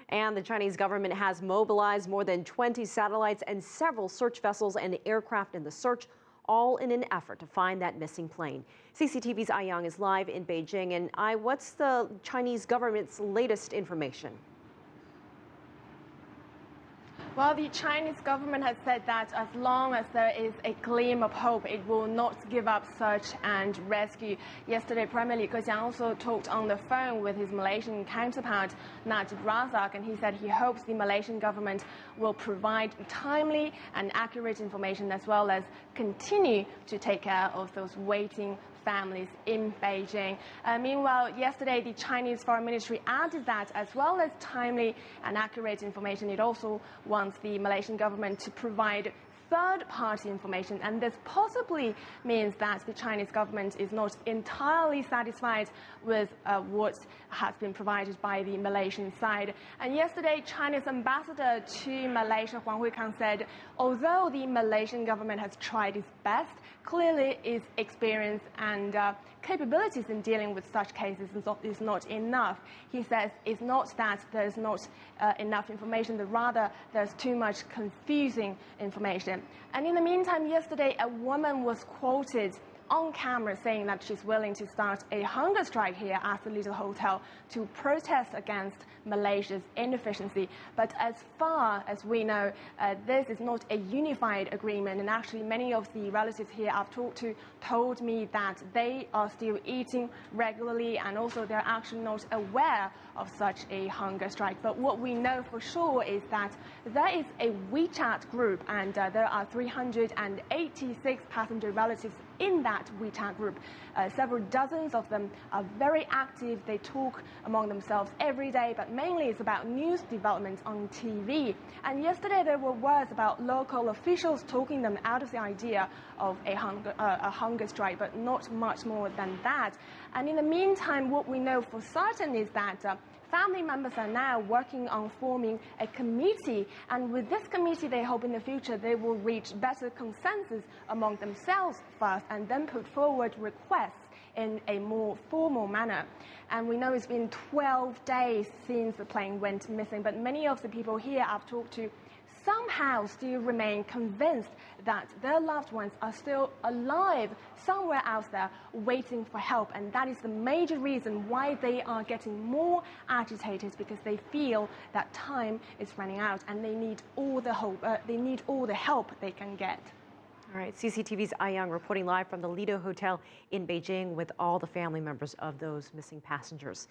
And the Chinese government has mobilized more than 20 satellites and several search vessels and aircraft in the search, all in an effort to find that missing plane. CCTV's Ai Yang is live in Beijing. And what's the Chinese government's latest information? Well, the Chinese government has said that as long as there is a gleam of hope, it will not give up search and rescue. Yesterday, Premier Li Keqiang also talked on the phone with his Malaysian counterpart, Najib Razak, and he said he hopes the Malaysian government will provide timely and accurate information as well as continue to take care of those waiting families in Beijing. Meanwhile, yesterday, the Chinese Foreign Ministry added that as well as timely and accurate information, it also wants the Malaysian government to provide third-party information, and this possibly means that the Chinese government is not entirely satisfied with what has been provided by the Malaysian side. And yesterday, China's ambassador to Malaysia, Huang Huikang, said, although the Malaysian government has tried its best, clearly its experience and capabilities in dealing with such cases is not enough. He says it's not that there's not enough information, but rather there's too much confusing information. And in the meantime, yesterday, a woman was quoted on camera saying that she's willing to start a hunger strike here at the Little Hotel to protest against Malaysia's inefficiency. But as far as we know, this is not a unified agreement. And actually, many of the relatives here I've talked to told me that they are still eating regularly, and also they're actually not aware of such a hunger strike. But what we know for sure is that there is a WeChat group, and there are 386 passenger relatives in that WeChat group. Several dozens of them are very active. They talk among themselves every day, but mainly it's about news developments on TV. And yesterday there were words about local officials talking them out of the idea of a hunger strike, but not much more than that. And in the meantime, what we know for certain is that family members are now working on forming a committee, and with this committee they hope in the future they will reach better consensus among themselves first and then put forward requests in a more formal manner. And we know it's been 12 days since the plane went missing, but many of the people here I've talked to somehow still remain convinced that their loved ones are still alive somewhere else there waiting for help. And that is the major reason why they are getting more agitated, because they feel that time is running out and they need all the hope, they need all the help they can get. All right, CCTV's Ai Yang reporting live from the Lido Hotel in Beijing with all the family members of those missing passengers.